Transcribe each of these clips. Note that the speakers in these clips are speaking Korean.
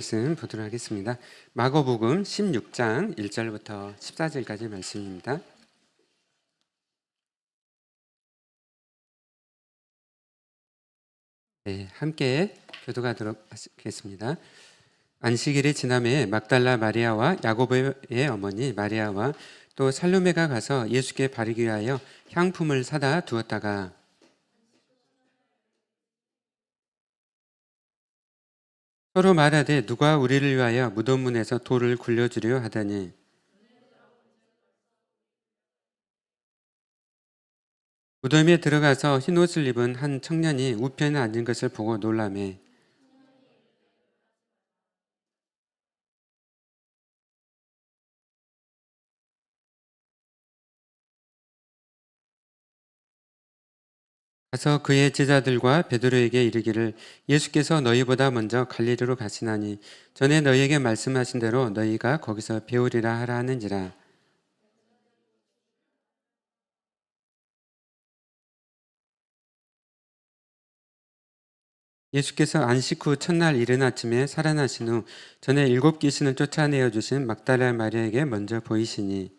말씀 보도록 하겠습니다. 마가복음 16장 1절부터 14절까지 말씀입니다. 네, 함께 교독하도록 하겠습니다. 안식일이 지남에 막달라 마리아와 야고보의 어머니 마리아와 또 살로메가 가서 예수께 바르기 위하여 향품을 사다 두었다가 서로 말하되 누가 우리를 위하여 무덤 문에서 돌을 굴려주려 하더니 무덤에 들어가서 흰옷을 입은 한 청년이 우편에 앉은 것을 보고 놀라매 가서 그의 제자들과 베드로에게 이르기를 예수께서 너희보다 먼저 갈릴리로 가시나니 전에 너희에게 말씀하신 대로 너희가 거기서 배우리라 하라 하는지라. 예수께서 안식 후 첫날 이른 아침에 살아나신 후 전에 7 귀신을 쫓아내어 주신 막달라 마리아에게 먼저 보이시니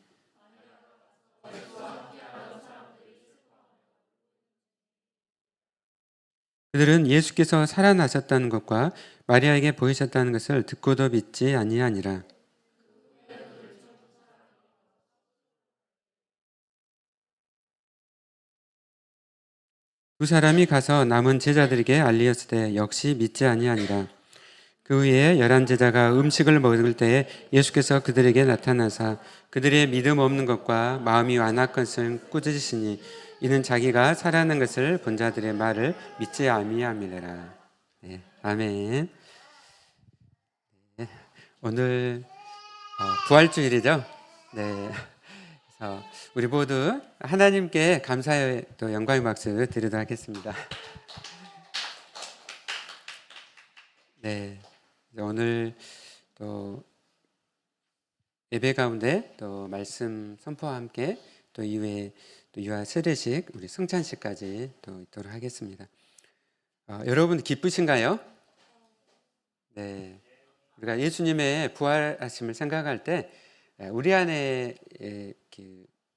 그들은 예수께서 살아나셨다는 것과 마리아에게 보이셨다는 것을 듣고도 믿지 아니하니라. 두 사람이 가서 남은 제자들에게 알리었으되 역시 믿지 아니하니라. 그 후에 11 제자가 음식을 먹을 때에 예수께서 그들에게 나타나사 그들의 믿음 없는 것과 마음이 완악한 것을 꾸짖으시니 이는 자기가 살아난 것을 본 자들의 말을 믿지 아니함이라. 네, 아멘. 네, 오늘 부활주일이죠. 네, 그래서 우리 모두 하나님께 감사의 또 영광의 박수 드리도록 하겠습니다. 네, 오늘 또 예배 가운데 또 말씀 선포와 함께 또 이후에 또 유아 세례식 우리 성찬식까지 또 있도록 하겠습니다. 여러분 기쁘신가요? 네, 우리가 예수님의 부활하심을 생각할 때 우리 안에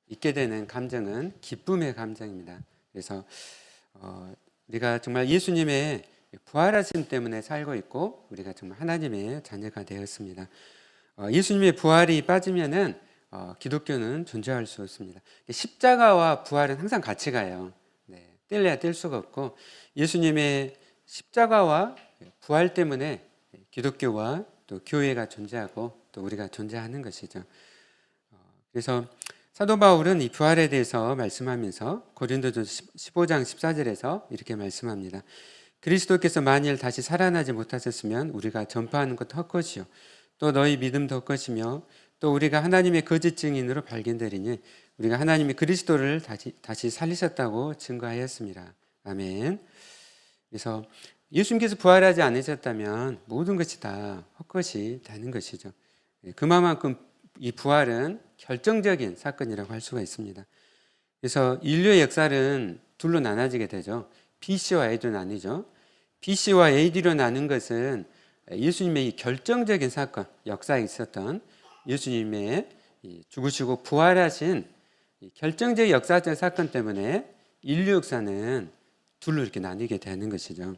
있게 되는 감정은 기쁨의 감정입니다. 그래서 우리가 정말 예수님의 부활하심 때문에 살고 있고 우리가 정말 하나님의 자녀가 되었습니다. 예수님의 부활이 빠지면은 기독교는 존재할 수 없습니다. 십자가와 부활은 항상 같이 가요. 네, 뗄래야 뗄 수가 없고 예수님의 십자가와 부활 때문에 기독교와 또 교회가 존재하고 또 우리가 존재하는 것이죠. 그래서 사도 바울은 이 부활에 대해서 말씀하면서 고린도전서 15장 14절에서 이렇게 말씀합니다. 그리스도께서 만일 다시 살아나지 못하셨으면 우리가 전파하는 것도 헛것이요 또 너희 믿음도 헛것이며 또 우리가 하나님의 거짓 증인으로 발견되리니 우리가 하나님이 그리스도를 다시 살리셨다고 증거하였습니다. 아멘. 그래서 예수님께서 부활하지 않으셨다면 모든 것이 다 헛것이 되는 것이죠. 그만큼 이 부활은 결정적인 사건이라고 할 수가 있습니다. 그래서 인류의 역사는 둘로 나눠지게 되죠. BC와 AD로 나뉘죠. BC와 AD로 나눈 것은 예수님의 이 결정적인 사건, 역사에 있었던 예수님의 죽으시고 부활하신 결정적인 역사적 사건 때문에 인류 역사는 둘로 이렇게 나뉘게 되는 것이죠.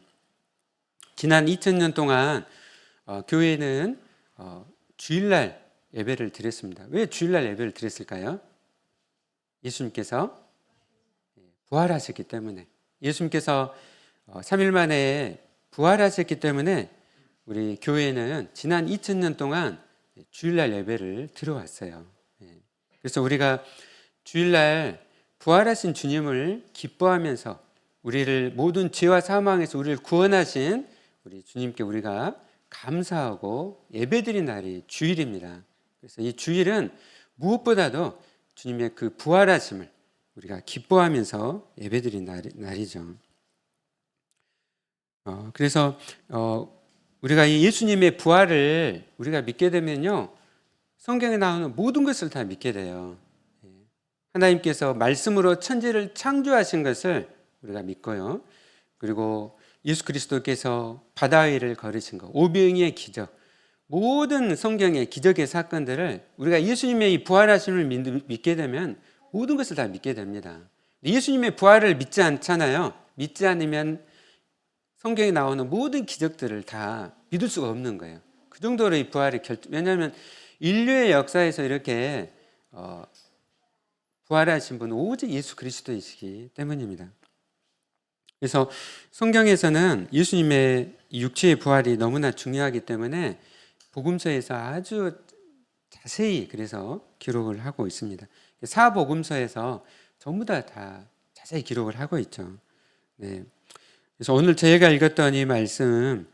지난 2000년 동안 교회는 주일날 예배를 드렸습니다. 왜 주일날 예배를 드렸을까요? 예수님께서 부활하셨기 때문에, 예수님께서 3일 만에 부활하셨기 때문에 우리 교회는 지난 2000년 동안 주일날 예배를 드려왔어요. 그래서 우리가 주일날 부활하신 주님을 기뻐하면서 우리를 모든 죄와 사망에서 우리를 구원하신 우리 주님께 우리가 감사하고 예배드린 날이 주일입니다. 그래서 이 주일은 무엇보다도 주님의 그 부활하심을 우리가 기뻐하면서 예배드린 날이죠. 그래서 우리가 이 예수님의 부활을 우리가 믿게 되면요, 성경에 나오는 모든 것을 다 믿게 돼요. 하나님께서 말씀으로 천지를 창조하신 것을 우리가 믿고요. 그리고 예수 그리스도께서 바다 위를 걸으신 것, 오병이의 기적, 모든 성경의 기적의 사건들을 우리가 예수님의 이 부활하심을 믿게 되면 모든 것을 다 믿게 됩니다. 예수님의 부활을 믿지 않잖아요. 믿지 않으면 성경에 나오는 모든 기적들을 다 믿을 수가 없는 거예요. 그 정도로 이 부활이 왜냐하면 인류의 역사에서 이렇게 부활하신 분은 오직 예수 그리스도이시기 때문입니다. 그래서 성경에서는 예수님의 육체의 부활이 너무나 중요하기 때문에 복음서에서 아주 자세히 그래서 기록을 하고 있습니다. 사복음서에서 전부 다 자세히 기록을 하고 있죠. 네. 그래서 오늘 저희가 읽었던 이 말씀,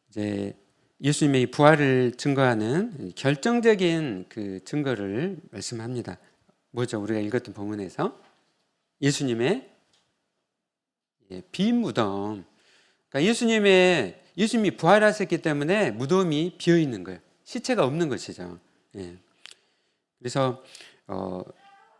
이제 예수님의 부활을 증거하는 결정적인 그 증거를 말씀합니다. 뭐죠? 우리가 읽었던 본문에서 예수님의 빈 무덤. 그러니까 예수님이 부활하셨기 때문에 무덤이 비어 있는 거예요. 시체가 없는 것이죠. 예. 그래서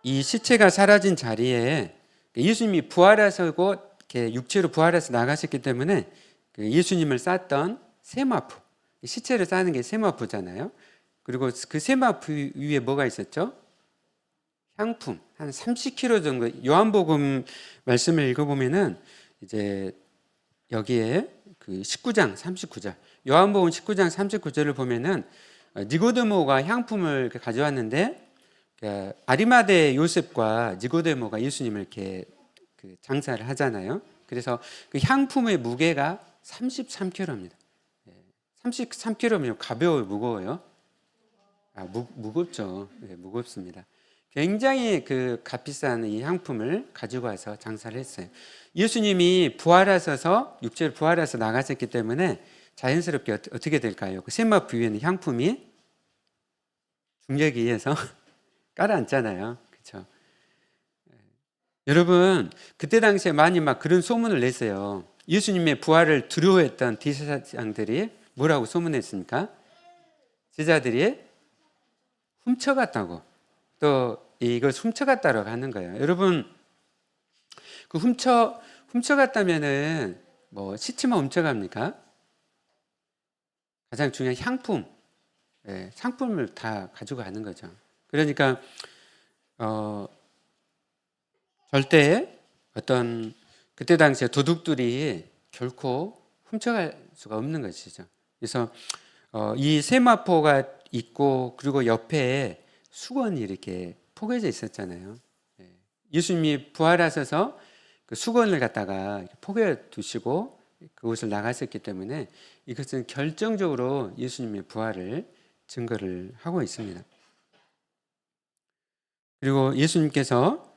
이 시체가 사라진 자리에 예수님이 부활하시고 이렇게 육체로 부활해서 나가셨기 때문에 그 예수님을 쌌던 세마포, 시체를 싸는 게 세마포잖아요. 그리고 그 세마포 위에 뭐가 있었죠? 향품 한 30kg 정도. 요한복음 말씀을 읽어보면은 이제 여기에 그 19장 39절, 요한복음 19장 39절을 보면은 니고데모가 향품을 가져왔는데 아리마대 요셉과 니고데모가 예수님을 이렇게 그 장사를 하잖아요. 그래서 그 향품의 무게가 33kg입니다. 33kg면 가벼워요, 무거워요? 무겁죠. 네, 무겁습니다. 굉장히 그 값비싼 이 향품을 가지고 와서 장사를 했어요. 예수님이 부활하셔서 육체를 부활해서 나가셨기 때문에 자연스럽게 어떻게 될까요? 그 세마포 위에는 향품이 중력에 의해서 깔아앉잖아요. 그렇죠? 여러분, 그때 당시에 많이 막 그런 소문을 냈어요. 예수님의 부활을 두려워했던 제사장들이 뭐라고 소문냈습니까? 제자들이 훔쳐갔다고, 또 이걸 훔쳐갔다고 하는 거예요. 여러분, 그 훔쳐갔다면은 뭐 시체만 훔쳐갑니까? 가장 중요한 향품, 상품을 다 가지고 가는 거죠. 그러니까 절대 어떤 그때 당시에 도둑들이 결코 훔쳐갈 수가 없는 것이죠. 그래서 이 세마포가 있고 그리고 옆에 수건이 이렇게 포개져 있었잖아요. 예수님이 부활하셔서 그 수건을 갖다가 포개 두시고 그곳을 나가셨기 때문에 이것은 결정적으로 예수님의 부활을 증거를 하고 있습니다. 그리고 예수님께서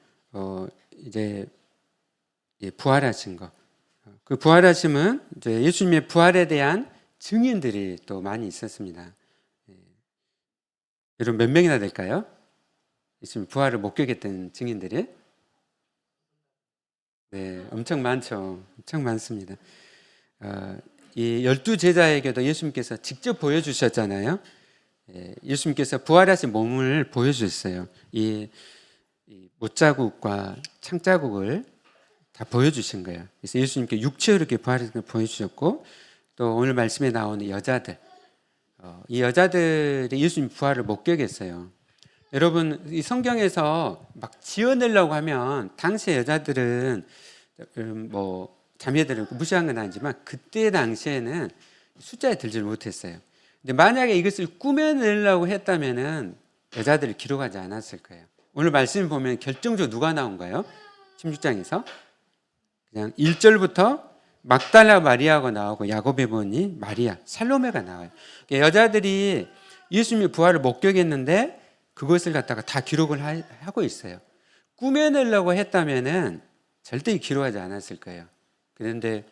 이제 부활하신 것, 그 부활하심은 이제 예수님의 부활에 대한 증인들이 또 많이 있었습니다. 여러분 몇 명이나 될까요? 예수님 부활을 목격했던 증인들이? 네, 엄청 많죠. 엄청 많습니다. 이 12제자에게도 예수님께서 직접 보여주셨잖아요. 예수님께서 부활하신 몸을 보여주셨어요. 이 못자국과 창자국을 다 보여주신 거예요. 그래서 예수님께 육체로 이렇게 부활하신 걸 보여주셨고, 또 오늘 말씀에 나오는 여자들, 이 여자들이 예수님 부활을 목격했어요. 여러분, 이 성경에서 막 지어내려고 하면 당시의 여자들은 뭐 자매들을 무시한 건 아니지만 그때 당시에는 숫자에 들지를 못했어요. 근데 만약에 이것을 꾸며내려고 했다면은 여자들을 기록하지 않았을 거예요. 오늘 말씀 보면 결정적으로 누가 나온가요? 16장에서 그냥 1절부터 막달라 마리아가 나오고 야곱의 본이 마리아, 살로메가 나와요. 여자들이 예수님의 부활을 목격했는데 그것을 갖다가 다 기록을 하고 있어요. 꾸며내려고 했다면은 절대 기록하지 않았을 거예요. 그런데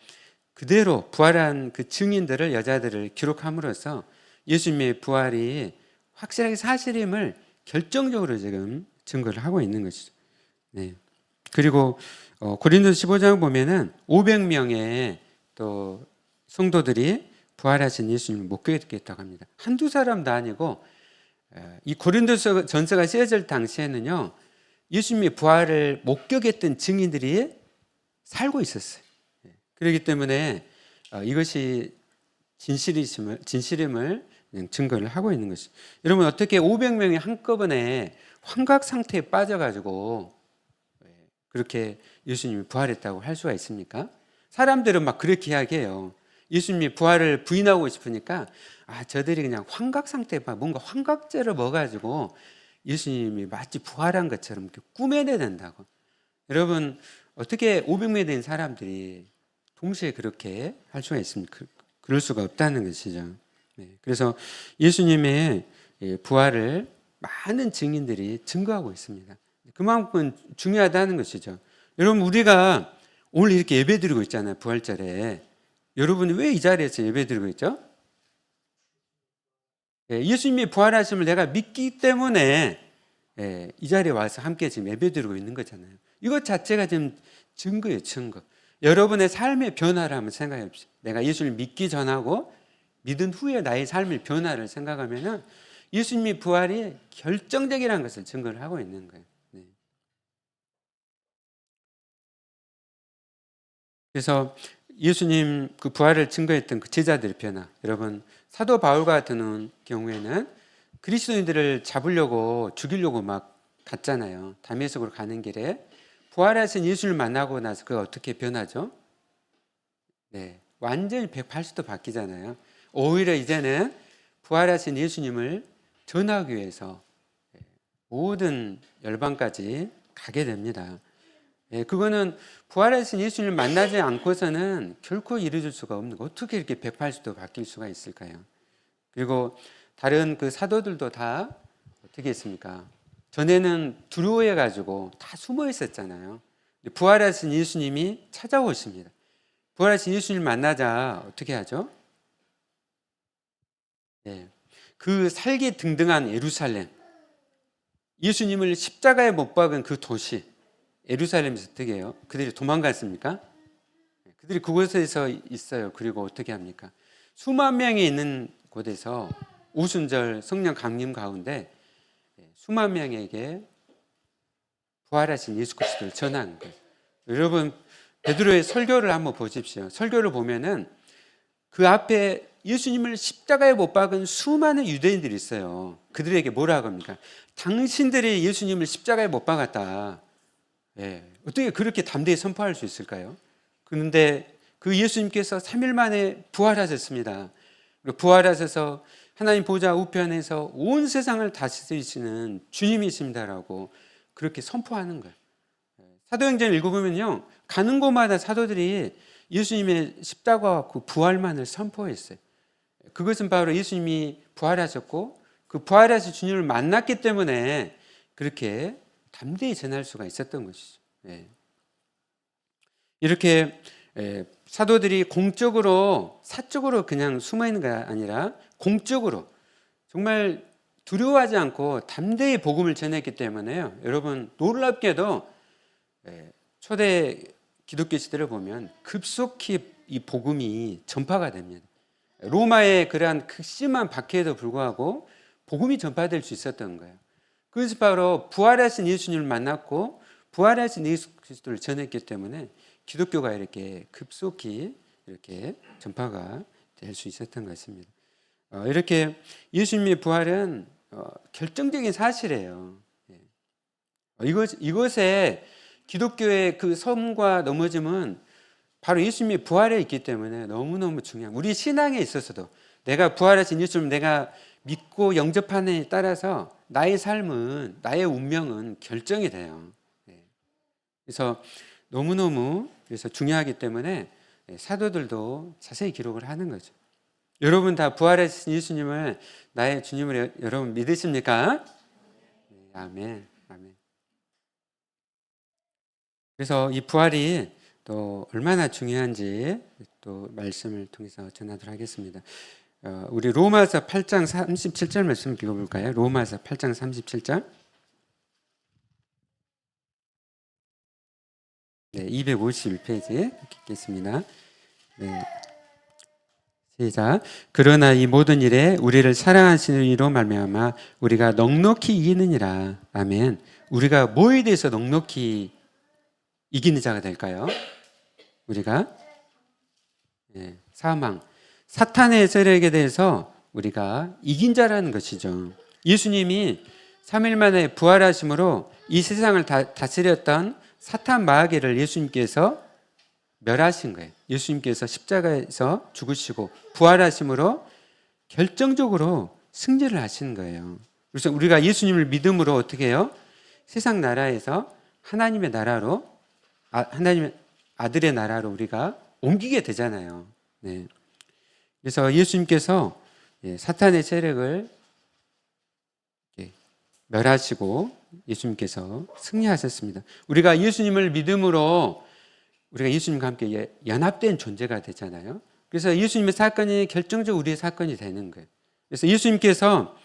그대로 부활한 그 증인들을, 여자들을 기록함으로써 예수님의 부활이 확실하게 사실임을 결정적으로 지금 증거를 하고 있는 것이죠. 네. 그리고 고린도서 15장 보면은 500명의 또 성도들이 부활하신 예수님을 목격했다고 합니다. 한두 사람도 아니고, 이 고린도서 전서가 쓰여질 당시에는요, 예수님의 부활을 목격했던 증인들이 살고 있었어요. 그렇기 때문에 이것이 진실임을 그냥 증거를 하고 있는 것이. 여러분 어떻게 500명이 한꺼번에 환각 상태에 빠져가지고 그렇게 예수님이 부활했다고 할 수가 있습니까? 사람들은 막 그렇게 이야기해요. 예수님이 부활을 부인하고 싶으니까 저들이 그냥 환각 상태에 뭔가 환각제를 먹어가지고 예수님이 마치 부활한 것처럼 꾸며내야 된다고. 여러분 어떻게 500명이 된 사람들이 동시에 그렇게 할 수가 있습니까? 그럴 수가 없다는 것이죠. 그래서 예수님의 부활을 많은 증인들이 증거하고 있습니다. 그만큼 중요하다는 것이죠. 여러분 우리가 오늘 이렇게 예배드리고 있잖아요. 부활절에. 여러분이 왜 이 자리에서 예배드리고 있죠? 예수님이 부활하심을 내가 믿기 때문에 이 자리에 와서 함께 지금 예배드리고 있는 거잖아요. 이것 자체가 지금 증거예요. 증거. 여러분의 삶의 변화를 한번 생각해 봅시다. 내가 예수를 믿기 전하고 믿은 후에 나의 삶의 변화를 생각하면 예수님의 부활이 결정적이라는 것을 증거를 하고 있는 거예요. 그래서 예수님 그 부활을 증거했던 그 제자들의 변화, 여러분 사도 바울 같은 경우에는 그리스도인들을 잡으려고 죽이려고 막 갔잖아요. 다메섹으로 가는 길에 부활하신 예수를 만나고 나서 그가 어떻게 변하죠? 완전히 180도 바뀌잖아요. 오히려 이제는 부활하신 예수님을 전하기 위해서 모든 열방까지 가게 됩니다. 그거는 부활하신 예수님을 만나지 않고서는 결코 이루어질 수가 없는 거. 어떻게 이렇게 180도 바뀔 수가 있을까요? 그리고 다른 그 사도들도 다 어떻게 했습니까? 전에는 두려워해 가지고 다 숨어 있었잖아요. 부활하신 예수님이 찾아오십니다. 부활하신 예수님을 만나자 어떻게 하죠? 그 살기 등등한 예루살렘, 예수님을 십자가에 못 박은 그 도시 예루살렘에서 어떻게 해요? 그들이 도망갔습니까? 그들이 그곳에서 있어요. 그리고 어떻게 합니까? 수만 명이 있는 곳에서 오순절 성령 강림 가운데 수만 명에게 부활하신 예수 그리스도를 전하는 거예요. 여러분 베드로의 설교를 한번 보십시오. 설교를 보면은 그 앞에 예수님을 십자가에 못 박은 수많은 유대인들이 있어요. 그들에게 뭐라고 합니까? 당신들이 예수님을 십자가에 못 박았다. 어떻게 그렇게 담대히 선포할 수 있을까요? 그런데 그 예수님께서 3일 만에 부활하셨습니다. 부활하셔서 하나님 보좌 우편에서 온 세상을 다스리시는 주님이십니다라고 그렇게 선포하는 거예요. 사도행전 읽어보면요, 가는 곳마다 사도들이 예수님의 십자가와 그 부활만을 선포했어요. 그것은 바로 예수님이 부활하셨고 그 부활하신 주님을 만났기 때문에 그렇게 담대히 전할 수가 있었던 것이죠. 이렇게 사도들이 공적으로 사적으로 그냥 숨어 있는 게 아니라 공적으로 정말 두려워하지 않고 담대히 복음을 전했기 때문에요. 여러분 놀랍게도 초대 기독교 시대를 보면 급속히 이 복음이 전파가 됩니다. 로마의 그러한 심한 박해에도 불구하고 복음이 전파될 수 있었던 거예요. 그것이 바로 부활하신 예수님을 만났고 부활하신 예수 그리스도를 전했기 때문에 기독교가 이렇게 급속히 이렇게 전파가 될 수 있었던 것입니다. 이렇게 예수님의 부활은 결정적인 사실이에요. 이것에 기독교의 그 섬과 넘어짐은 바로 예수님의 부활에 있기 때문에 너무너무 중요한, 우리 신앙에 있어서도 내가 부활하신 예수님을 내가 믿고 영접하는 데 따라서 나의 삶은, 나의 운명은 결정이 돼요. 그래서 너무너무 그래서 중요하기 때문에 사도들도 자세히 기록을 하는 거죠. 여러분 다 부활하신 예수님을 나의 주님으로 여러분 믿으십니까? 아멘. 아멘. 그래서 이 부활이 또 얼마나 중요한지 또 말씀을 통해서 전하도록 하겠습니다. 우리 로마서 8장 37절 말씀 읽어볼까요? 로마서 8장 37절. 251페이지 읽겠습니다. 시작. 그러나 이 모든 일에 우리를 사랑하시는 이로 말미암아 우리가 넉넉히 이기느니라. 아멘. 우리가 뭐에 대해서 넉넉히 이기는 자가 될까요? 우리가 사망, 사탄의 세력에 대해서 우리가 이긴 자라는 것이죠. 예수님이 3일 만에 부활하심으로 이 세상을 다스렸던 사탄 마귀를 예수님께서 멸하신 거예요. 예수님께서 십자가에서 죽으시고 부활하심으로 결정적으로 승리를 하신 거예요. 그래서 우리가 예수님을 믿음으로 어떻게 해요? 세상 나라에서 하나님의 나라로, 하나님의 아들의 나라로 우리가 옮기게 되잖아요. 네. 그래서 예수님께서 사탄의 세력을 멸하시고 예수님께서 승리하셨습니다. 우리가 예수님을 믿음으로 우리가 예수님과 함께 연합된 존재가 되잖아요. 그래서 예수님의 사건이 결정적으로 우리의 사건이 되는 거예요. 그래서 예수님께서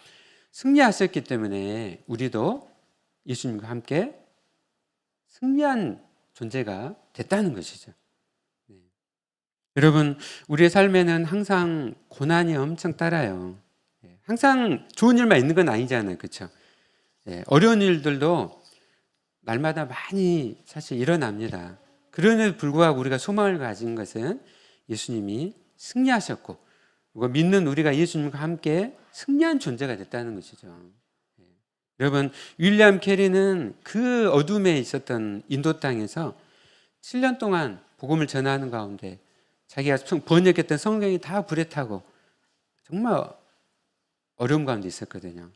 승리하셨기 때문에 우리도 예수님과 함께 승리한 존재가 됐다는 것이죠. 네. 여러분, 우리의 삶에는 항상 고난이 엄청 따라요. 항상 좋은 일만 있는 건 아니잖아요. 그렇죠? 어려운 일들도 날마다 많이 사실 일어납니다. 그럼에도 불구하고 우리가 소망을 가진 것은 예수님이 승리하셨고, 그리고 믿는 우리가 예수님과 함께 승리한 존재가 됐다는 것이죠. 여러분, 윌리엄 캐리는 그 어둠에 있었던 인도 땅에서 7년 동안 복음을 전하는 가운데 자기가 번역했던 성경이 다 불에 타고 정말 어려움 가운데 있었거든요.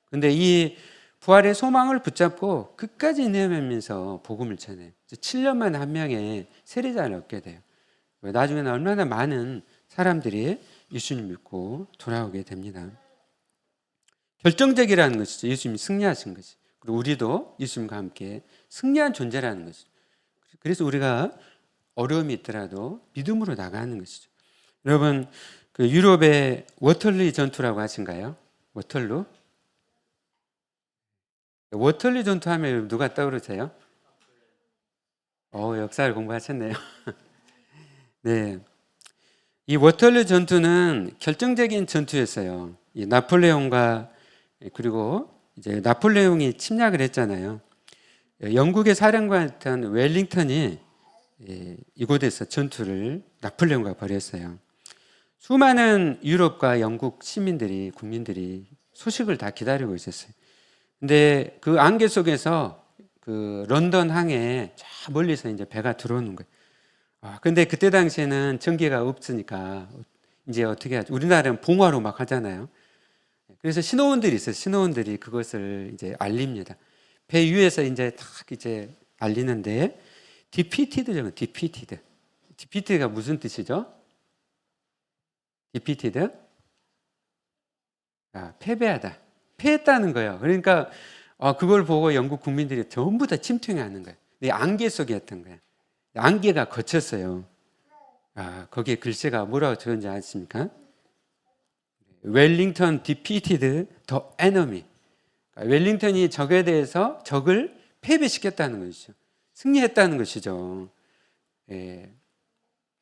그런데 이 부활의 소망을 붙잡고 끝까지 내면면서 복음을 전해요. 7년 만에 한 명의 세례자를 얻게 돼요. 나중에는 얼마나 많은 사람들이 예수님 믿고 돌아오게 됩니다. 결정적이라는 것이죠. 예수님이 승리하신 것이. 그리고 우리도 예수님과 함께 승리한 존재라는 것이죠. 그래서 우리가 어려움이 있더라도 믿음으로 나가는 것이죠. 여러분, 그 유럽의 워털리 전투라고 하신가요? 워털루? 워털리 전투하면 누가 떠오르세요? 역사를 공부하셨네요. 네. 이 워털리 전투는 결정적인 전투였어요. 이 나폴레옹과 그리고 이제 나폴레옹이 침략을 했잖아요. 영국의 사령관이었던 웰링턴이 이곳에서 전투를 나폴레옹과 벌였어요. 수많은 유럽과 영국 시민들이, 국민들이 소식을 다 기다리고 있었어요. 근데 그 안개 속에서 그 런던 항에 저 멀리서 이제 배가 들어오는 거예요. 근데 그때 당시에는 전기가 없으니까 이제 어떻게 하죠? 우리나라는 봉화로 막 하잖아요. 그래서 신호원들이 있어요. 신호원들이 그것을 이제 알립니다. 배 위에서 이제 딱 이제 알리는데 defeated죠. defeated. defeated가 무슨 뜻이죠? defeated? 패배하다. 패했다는 거예요. 그러니까 그걸 보고 영국 국민들이 전부 다 침통해하는 거예요. 안개 속이었던 거예요. 안개가 거쳤어요. 거기에 글씨가 뭐라고 적은지 아십니까? 웰링턴 defeated the enemy. 웰링턴이 적에 대해서 적을 패배시켰다는 것이죠. 승리했다는 것이죠.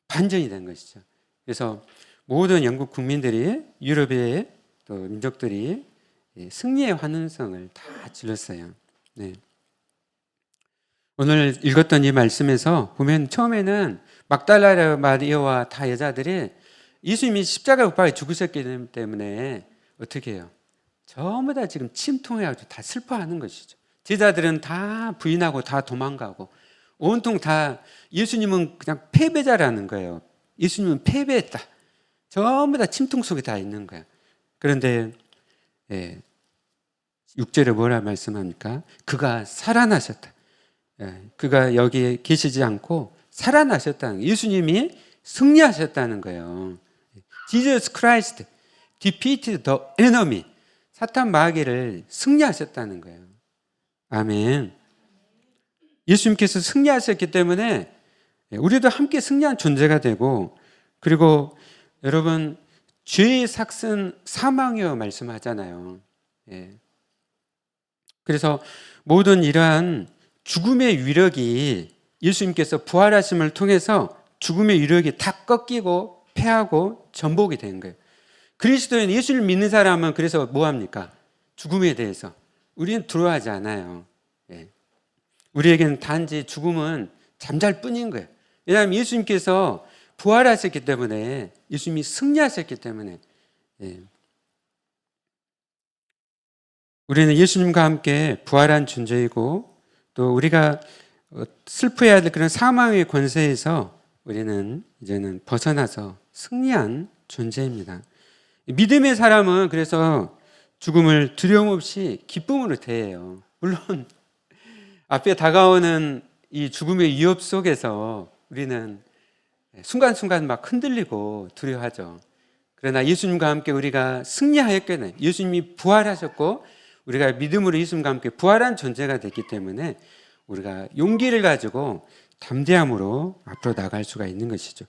반전이 된 것이죠. 그래서 모든 영국 국민들이, 유럽의 또 민족들이 승리의 환호성을 다 질렀어요. 네. 오늘 읽었던 이 말씀에서 보면 처음에는 막달라 마리아와 다 여자들이 예수님이 십자가 못 박혀 죽으셨기 때문에 어떻게 해요? 전부 다 지금 침통해가지고 다 슬퍼하는 것이죠. 제자들은 다 부인하고 다 도망가고 온통 다 예수님은 그냥 패배자라는 거예요. 예수님은 패배했다. 전부 다 침통 속에 다 있는 거예요. 그런데 6절에 뭐라 말씀합니까? 그가 살아나셨다. 그가 여기에 계시지 않고 살아나셨다는 거예요. 예수님이 승리하셨다는 거예요. Jesus Christ defeated the enemy. 사탄 마귀를 승리하셨다는 거예요. 아멘. 예수님께서 승리하셨기 때문에 우리도 함께 승리한 존재가 되고, 그리고 여러분 죄의 삭은 사망이여 말씀하잖아요. 그래서 모든 이러한 죽음의 위력이 예수님께서 부활하심을 통해서 죽음의 위력이 다 꺾이고 패하고 전복이 된 거예요. 그리스도인 예수를 믿는 사람은 그래서 뭐합니까? 죽음에 대해서 우리는 두려워하지 않아요. 우리에게는 단지 죽음은 잠잘 뿐인 거예요. 왜냐하면 예수님께서 부활하셨기 때문에, 예수님이 승리하셨기 때문에. 우리는 예수님과 함께 부활한 존재이고 또 우리가 슬퍼해야 될 그런 사망의 권세에서 우리는 이제는 벗어나서 승리한 존재입니다. 믿음의 사람은 그래서 죽음을 두려움 없이 기쁨으로 대해요. 물론 앞에 다가오는 이 죽음의 위협 속에서 우리는 순간순간 막 흔들리고 두려워하죠. 그러나 예수님과 함께 우리가 승리하였거든요. 예수님이 부활하셨고 우리가 믿음으로 예수님과 함께 부활한 존재가 됐기 때문에 우리가 용기를 가지고 담대함으로 앞으로 나갈 수가 있는 것이죠.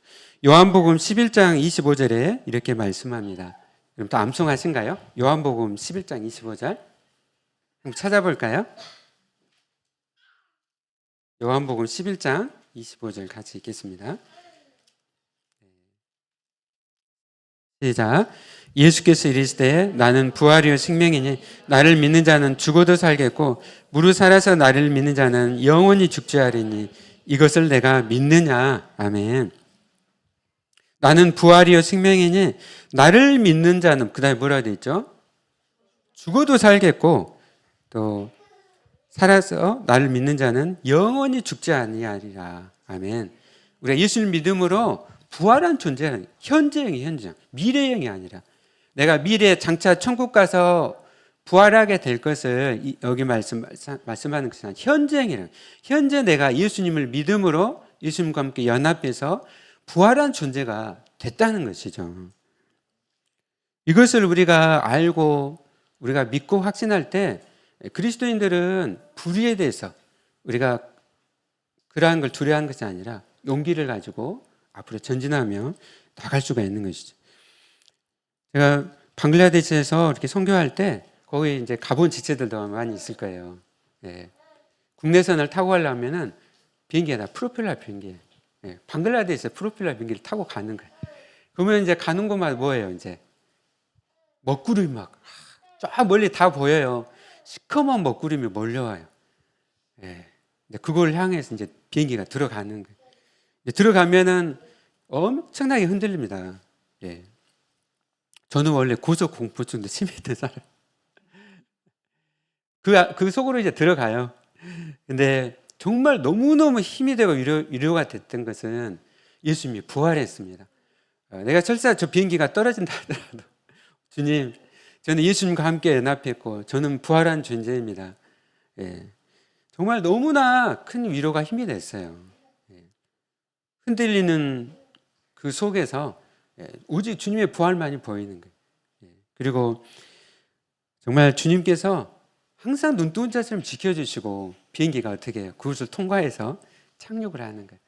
요한복음 11장 25절에 이렇게 말씀합니다. 그럼 또 암송하신가요? 요한복음 11장 25절 한번 찾아볼까요? 요한복음 11장 25절 같이 읽겠습니다. 시작. 예수께서 이르시되 나는 부활이요 생명이니 나를 믿는 자는 죽어도 살겠고 무릇 살아서 나를 믿는 자는 영원히 죽지 아니하리니 이것을 내가 믿느냐. 아멘. 나는 부활이요 생명이니 나를 믿는 자는 그다음에 뭐라 되어 있죠? 죽어도 살겠고 또 살아서 나를 믿는 자는 영원히 죽지 아니하리라. 아멘. 우리가 예수를 믿음으로 부활한 존재는 현재형이 현재형, 미래형이 아니라 내가 미래에 장차 천국 가서 부활하게 될 것을 여기 말씀하는 것은 현재형이라. 현재 내가 예수님을 믿음으로 예수님과 함께 연합해서 부활한 존재가 됐다는 것이죠. 이것을 우리가 알고 우리가 믿고 확신할 때 그리스도인들은 불의에 대해서 우리가 그러한 걸 두려워하는 것이 아니라 용기를 가지고 앞으로 전진하며 나갈 수가 있는 것이죠. 제가 방글라데시에서 이렇게 선교할 때 거기 이제 가본 지체들도 많이 있을 거예요. 네. 국내선을 타고 가려면은 비행기가 다 프로펠러 비행기예요. 네. 방글라데시에서 프로펠러 비행기를 타고 가는 거예요. 그러면 이제 가는 곳마다 뭐예요? 이제 먹구름이 막 쫙 멀리 다 보여요. 시커먼 먹구름이 몰려와요. 예. 그걸 향해서 이제 비행기가 들어가는 거예요. 들어가면은 엄청나게 흔들립니다. 예. 저는 원래 고속 공포증도 심했던 사람. 그 속으로 이제 들어가요. 근데 정말 너무너무 힘이 되고 위로가 됐던 것은 예수님이 부활했습니다. 내가 설사 저 비행기가 떨어진다 하더라도 주님, 저는 예수님과 함께 연합했고 저는 부활한 존재입니다. 예. 정말 너무나 큰 위로가 힘이 됐어요. 예. 흔들리는 그 속에서 오직 주님의 부활만이 보이는 거예요. 예. 그리고 정말 주님께서 항상 눈뜨는 자처럼 지켜주시고 비행기가 어떻게 해요? 그것을 통과해서 착륙을 하는 거예요.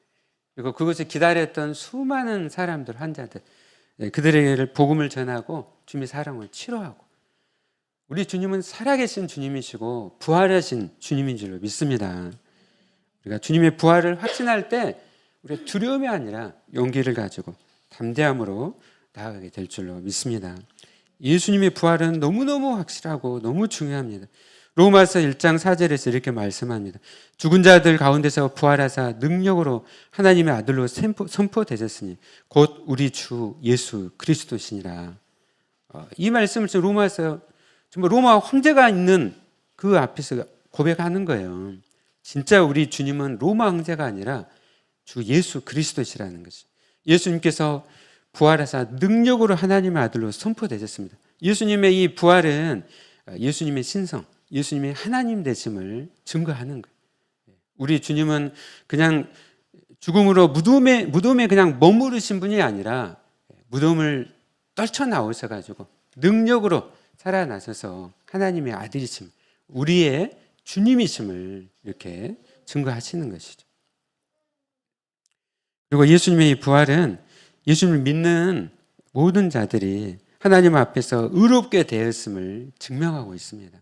그리고 그것을 기다렸던 수많은 사람들, 환자들, 그들에게 복음을 전하고 주님의 사랑을 치료하고 우리 주님은 살아계신 주님이시고 부활하신 주님인 줄로 믿습니다. 우리가 주님의 부활을 확신할 때 우리가 두려움이 아니라 용기를 가지고 담대함으로 나아가게 될 줄로 믿습니다. 예수님의 부활은 너무너무 확실하고 너무 중요합니다. 로마서 1장 4절에서 이렇게 말씀합니다. 죽은 자들 가운데서 부활하사 능력으로 하나님의 아들로 선포되셨으니 곧 우리 주 예수 그리스도시니라. 이 말씀을 로마서 정말 로마 황제가 있는 그 앞에서 고백하는 거예요. 진짜 우리 주님은 로마 황제가 아니라 주 예수 그리스도시라는 것이. 예수님께서 부활하사 능력으로 하나님의 아들로 선포되셨습니다. 예수님의 이 부활은 예수님의 신성, 예수님의 하나님 되심을 증거하는 거예요. 우리 주님은 그냥 죽음으로 무덤에 그냥 머무르신 분이 아니라 무덤을 떨쳐나오셔가지고 능력으로 살아나셔서 하나님의 아들이심, 우리의 주님이심을 이렇게 증거하시는 것이죠. 그리고 예수님의 이 부활은 예수님을 믿는 모든 자들이 하나님 앞에서 의롭게 되었음을 증명하고 있습니다.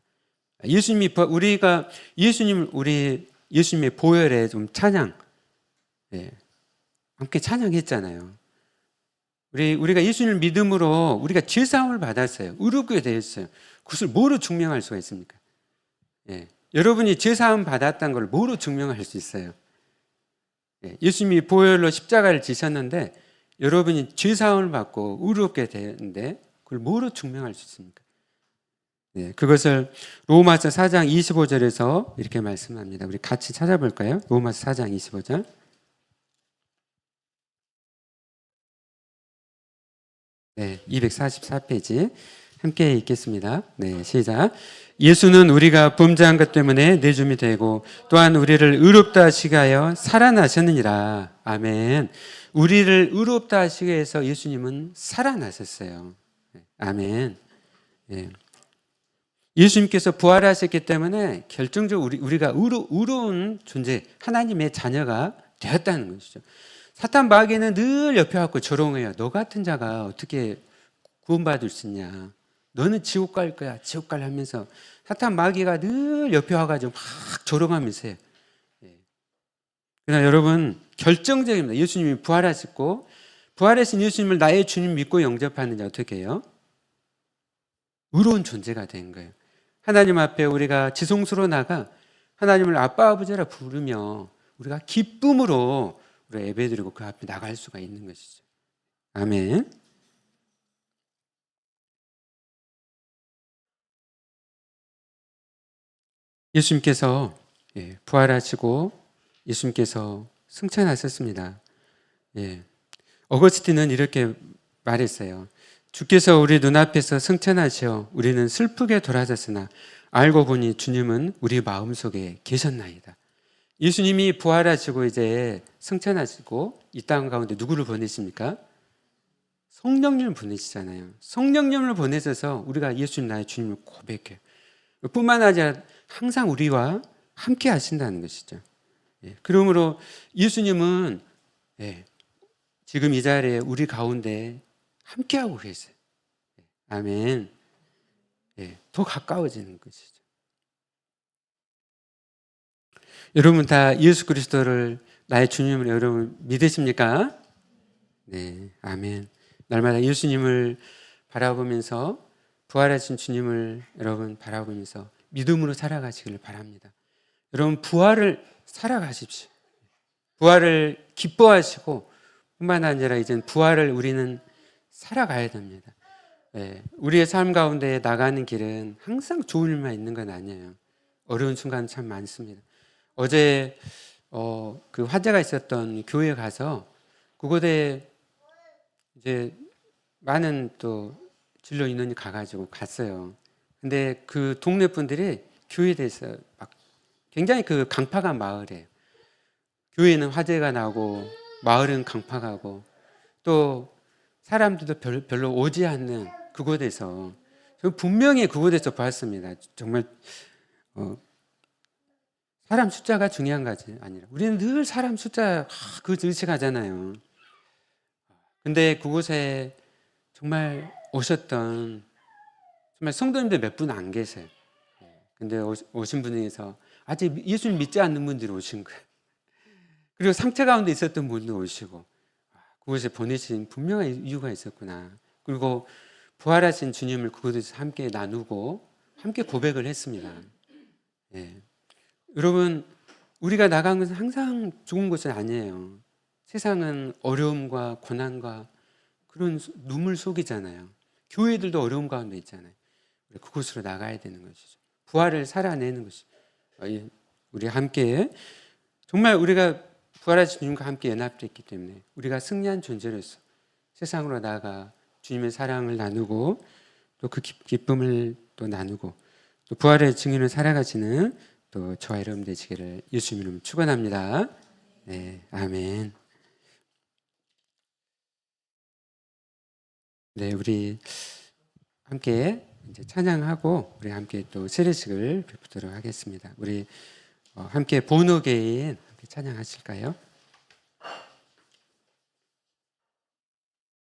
우리가 예수님의 보혈에 좀 찬양, 함께 찬양했잖아요. 우리가 예수님을 믿음으로 우리가 죄사함을 받았어요. 의롭게 되었어요. 그것을 뭐로 증명할 수가 있습니까? 여러분이 죄사함 받았다는 걸 뭐로 증명할 수 있어요? 예수님이 보혈로 십자가를 지셨는데 여러분이 죄사함을 받고 의롭게 되는데 그걸 뭐로 증명할 수 있습니까? 네, 그것을 로마서 4장 25절에서 이렇게 말씀합니다. 우리 같이 찾아볼까요? 로마서 4장 25절. 네, 244페이지 함께 읽겠습니다. 네, 시작. 예수는 우리가 범죄한 것 때문에 내줌이 되고 또한 우리를 의롭다 하시게 하여 살아나셨느니라. 아멘. 우리를 의롭다 하시기 위해서 예수님은 살아나셨어요. 아멘. 예. 예수님께서 부활하셨기 때문에 결정적으로 우리가 의로운 존재, 하나님의 자녀가 되었다는 것이죠. 사탄 마귀는 늘 옆에 갖고 조롱해요. 너 같은 자가 어떻게 구원받을 수 있냐. 너는 지옥 갈 거야. 지옥 갈 하면서 사탄 마귀가 늘 옆에 와가지고 막 조롱하면서 해요. 그러나 여러분 결정적입니다. 예수님이 부활하셨고 부활하신 예수님을 나의 주님 믿고 영접하는 자 어떻게 해요? 의로운 존재가 된 거예요. 하나님 앞에 우리가 지성소로 나가 하나님을 아빠 아버지라 부르며 우리가 기쁨으로 우리가 예배드리고 그 앞에 나갈 수가 있는 것이죠. 아멘. 예수님께서 부활하시고 예수님께서 승천하셨습니다. 어거스틴은 이렇게 말했어요. 주께서 우리 눈앞에서 승천하시어 우리는 슬프게 돌아졌으나 알고 보니 주님은 우리 마음속에 계셨나이다. 예수님이 부활하시고 이제 승천하시고 이 땅 가운데 누구를 보내십니까? 성령님을 보내시잖아요. 성령님을 보내셔서 우리가 예수님 나의 주님을 고백해요. 뿐만 아니라 항상 우리와 함께 하신다는 것이죠. 그러므로 예수님은 지금 이 자리에 우리 가운데 함께하고 계세요. 아멘. 더 가까워지는 것이죠. 여러분 다 예수 그리스도를 나의 주님으로 여러분 믿으십니까? 네, 아멘. 날마다 예수님을 바라보면서 부활하신 주님을 여러분 바라보면서 믿음으로 살아가시기를 바랍니다. 여러분 부활을 살아가십시오. 부활을 기뻐하시고 뿐만 아니라 이제 부활을 우리는 살아가야 됩니다. 우리의 삶 가운데 나가는 길은 항상 좋은 일만 있는 건 아니에요. 어려운 순간 참 많습니다. 어제 그 화재가 있었던 교회에 가서 그곳에 이제 많은 또 진로 인원이 가가지고 갔어요. 근데 그 동네 분들이 교회에 대해서 막 굉장히 그 강팍한 마을이에요. 교회는 화재가 나고 마을은 강팍하고 또 사람들도 별로 오지 않는 그곳에서 분명히 그곳에서 봤습니다. 정말 사람 숫자가 중요한 것이 아니라 우리는 늘 사람 숫자 그 의식하잖아요. 근데 그곳에 정말 오셨던 정말 성도님들 몇 분 안 계세요. 근데 오신 분 중에서 아직 예수님 믿지 않는 분들이 오신 거예요. 그리고 상처 가운데 있었던 분도 오시고 그곳에 보내신 분명한 이유가 있었구나. 그리고 부활하신 주님을 그곳에서 함께 나누고 함께 고백을 했습니다. 여러분 우리가 나간 것은 항상 좋은 것은 아니에요. 세상은 어려움과 고난과 그런 눈물 속이잖아요. 교회들도 어려움 가운데 있잖아요. 그곳으로 나가야 되는 것이죠. 부활을 살아내는 것이죠. 우리 함께 정말 우리가 부활하신 주님과 함께 연합됐기 때문에 우리가 승리한 존재로서 세상으로 나가 주님의 사랑을 나누고 또 그 기쁨을 또 나누고 또 부활의 증인을 살아가시는 또 저와 여러분 되시기를 예수님 이름으로 축원합니다. 네, 아멘. 네, 우리 함께 이제 찬양하고 우리 함께 또 세례식을 베푸도록 하겠습니다. 우리 함께 본호개인 함께 찬양하실까요?